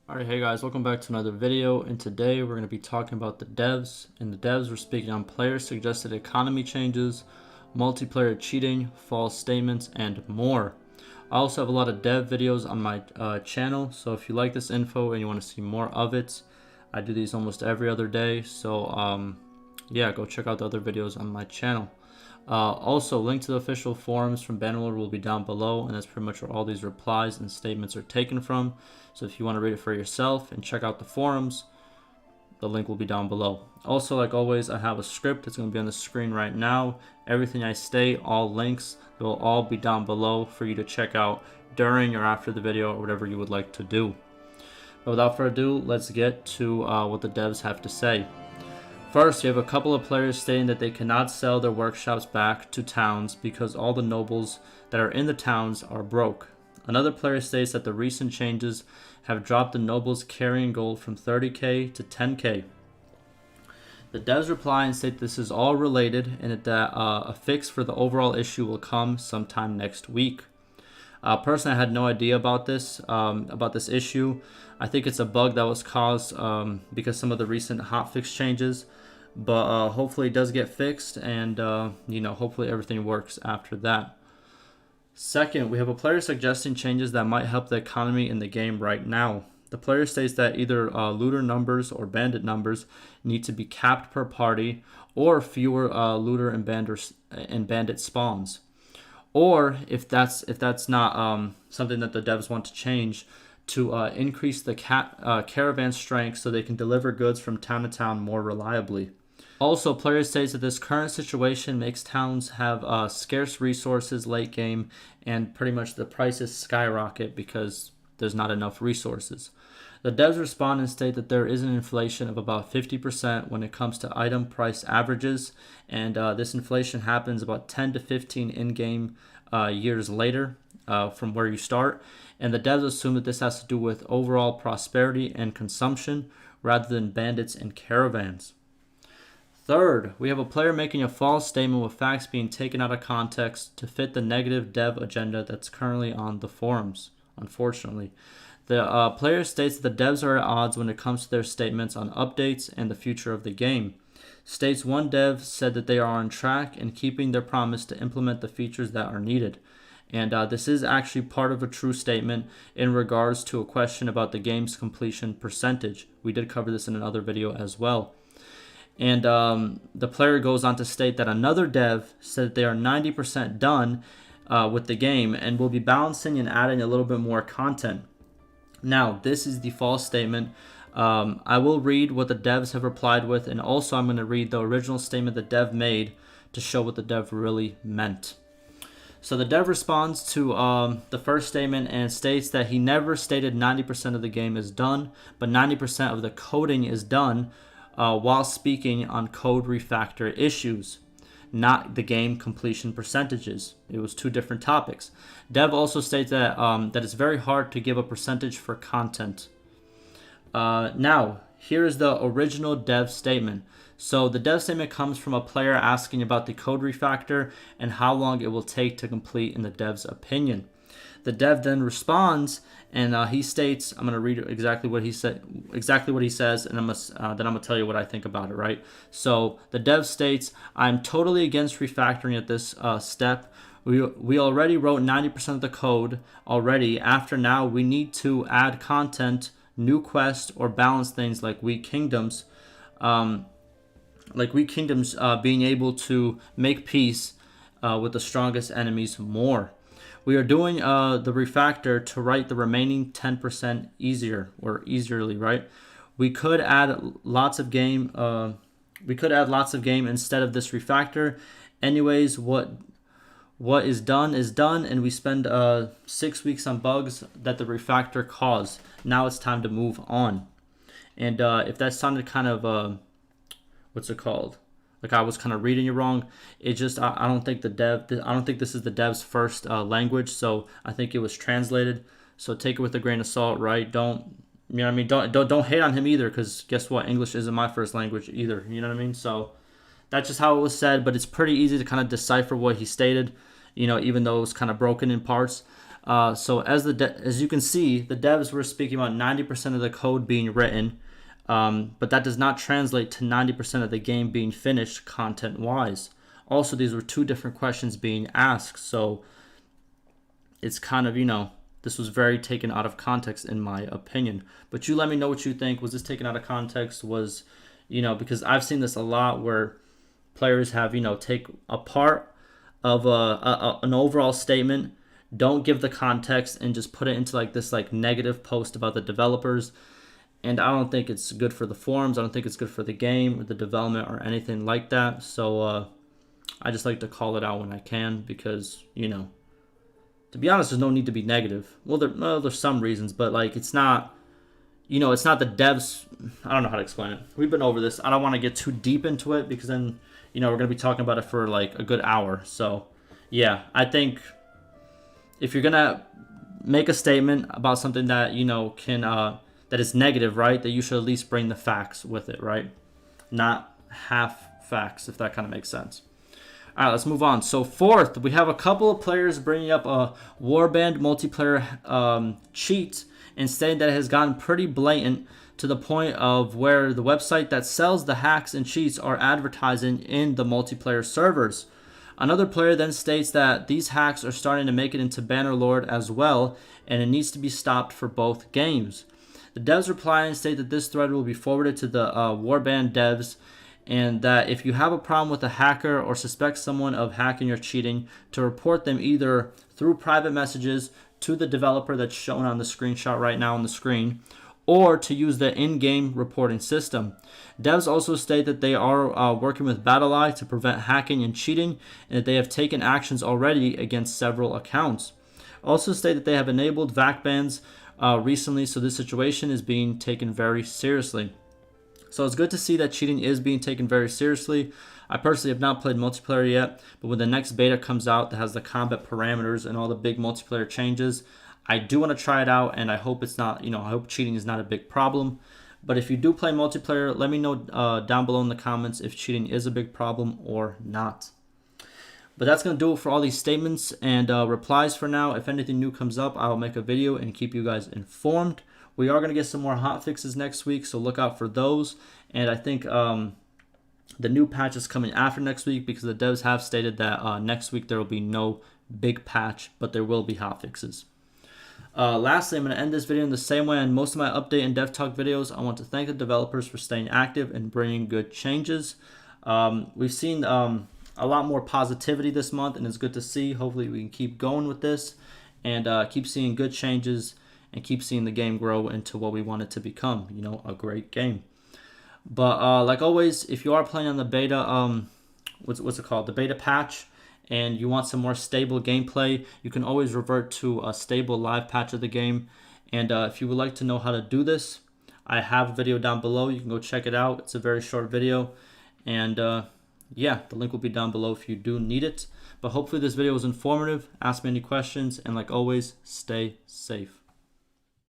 Alright, hey guys, welcome back to another video, and today we're going to be talking about the devs. In the devs, we're speaking on player suggested economy changes, multiplayer cheating, false statements, and more. I also have a lot of dev videos on my channel, so if you like this info and you want to see more of it, I do these almost every other day, so yeah, go check out the other videos on my channel. Also, link to the official forums from Bannerlord will be down below, and that's pretty much where all these replies and statements are taken from. So if you want to read it for yourself and check out the forums, the link will be down below. Also, like always, I have a script that's going to be on the screen right now. Everything I state, all links, they will all be down below for you to check out during or after the video or whatever you would like to do. But without further ado, let's get to what the devs have to say. First, you have a couple of players stating that they cannot sell their workshops back to towns because all the nobles that are in the towns are broke. Another player states that the recent changes have dropped the nobles carrying gold from 30k to 10k. The devs reply and state this is all related and that a fix for the overall issue will come sometime next week. Personally, I had no idea about this issue. I think it's a bug that was caused because some of the recent hotfix changes. But hopefully it does get fixed, and hopefully everything works after that. Second, we have a player suggesting changes that might help the economy in the game right now. The player states that either looter numbers or bandit numbers need to be capped per party, or fewer looter and bandit spawns. Or if that's not something that the devs want to change, to increase the caravan strength so they can deliver goods from town to town more reliably. Also, players say that this current situation makes towns have scarce resources late game, and pretty much the prices skyrocket because there's not enough resources. The devs respond and state that there is an inflation of about 50% when it comes to item price averages, and this inflation happens about 10 to 15 in-game years later from where you start, and the devs assume that this has to do with overall prosperity and consumption rather than bandits and caravans. Third, we have a player making a false statement with facts being taken out of context to fit the negative dev agenda that's currently on the forums, unfortunately. The player states that the devs are at odds when it comes to their statements on updates and the future of the game. States one dev said that they are on track and keeping their promise to implement the features that are needed. And this is actually part of a true statement in regards to a question about the game's completion percentage. We did cover this in another video as well. And the player goes on to state that another dev said that they are 90% done with the game and will be balancing and adding a little bit more content. Now, this is the false statement. I will read what the devs have replied with, and also I'm going to read the original statement the dev made to show what the dev really meant. So the dev responds to the first statement and states that he never stated 90% of the game is done, but 90% of the coding is done while speaking on code refactor issues, not the game completion percentages. It was two different topics. Dev also states that that it's very hard to give a percentage for content. Now, here is the original dev statement. So the dev statement comes from a player asking about the code refactor and how long it will take to complete in the dev's opinion. The dev then responds, and he states, I'm going to read exactly what he says, and then I'm going to tell you what I think about it, right? So the dev states, I'm totally against refactoring at this step. We already wrote 90% of the code already. After now, we need to add content, new quests, or balance things like weak kingdoms. Being able to make peace with the strongest enemies more. We are doing the refactor to write the remaining 10% easierly, right? We could add lots of game. Instead of this refactor. Anyways, what is done, and we spend 6 weeks on bugs that the refactor caused. Now it's time to move on. And if that sounded kind of what's it called? Like I was kind of reading you wrong. It just I don't think this is the dev's first language, so I think it was translated. So take it with a grain of salt, right? Don't hate on him either, because guess what? English isn't my first language either. You know what I mean? So that's just how it was said, but it's pretty easy to kind of decipher what he stated. Even though it was kind of broken in parts. So as you can see, the devs were speaking about 90% of the code being written, but that does not translate to 90% of the game being finished content-wise. Also, these were two different questions being asked, so it's kind of, this was very taken out of context in my opinion. But you let me know what you think. Was this taken out of context? Was, because I've seen this a lot where players have, take a part of an overall statement, don't give the context, and just put it into like this like negative post about the developers. And I don't think it's good for the forums. I don't think it's good for the game or the development or anything like that. So I just like to call it out when I can because, to be honest, there's no need to be negative. Well, there's some reasons, but like it's not, it's not the devs. I don't know how to explain it. We've been over this. I don't want to get too deep into it because then, we're going to be talking about it for like a good hour. So yeah, I think if you're going to make a statement about something that, can, that is negative, right, that you should at least bring the facts with it, right? Not half facts, if that kind of makes sense. All right, let's move on. So fourth, we have a couple of players bringing up a Warband multiplayer cheat and stating that it has gotten pretty blatant to the point of where the website that sells the hacks and cheats are advertising in the multiplayer servers. Another player then states that these hacks are starting to make it into Bannerlord as well, and it needs to be stopped for both games. The devs reply and state that this thread will be forwarded to the Warband devs, and that if you have a problem with a hacker or suspect someone of hacking or cheating, to report them either through private messages to the developer that's shown on the screenshot right now on the screen, or to use the in-game reporting system. Devs also state that they are working with Bannerlord to prevent hacking and cheating, and that they have taken actions already against several accounts. Also state that they have enabled VAC bans recently, so this situation is being taken very seriously. So it's good to see that cheating is being taken very seriously. I personally have not played multiplayer yet, but when the next beta comes out that has the combat parameters and all the big multiplayer changes, I do want to try it out, and I hope it's not, I hope cheating is not a big problem. But if you do play multiplayer, let me know down below in the comments if cheating is a big problem or not. But that's going to do it for all these statements and replies for now. If anything new comes up, I'll make a video and keep you guys informed. We are going to get some more hotfixes next week, so look out for those. And I think the new patch is coming after next week because the devs have stated that next week there will be no big patch, but there will be hotfixes. Lastly, I'm going to end this video in the same way on most of my update and dev talk videos. I want to thank the developers for staying active and bringing good changes. We've seen a lot more positivity this month, and it's good to see. Hopefully we can keep going with this and keep seeing good changes and keep seeing the game grow into what we want it to become, a great game. But like always, if you are playing on the beta, what's it called, the beta patch, and you want some more stable gameplay, you can always revert to a stable live patch of the game. And if you would like to know how to do this, I have a video down below. You can go check it out. It's a very short video. And yeah, the link will be down below if you do need it. But hopefully this video was informative. Ask me any questions. And like always, stay safe.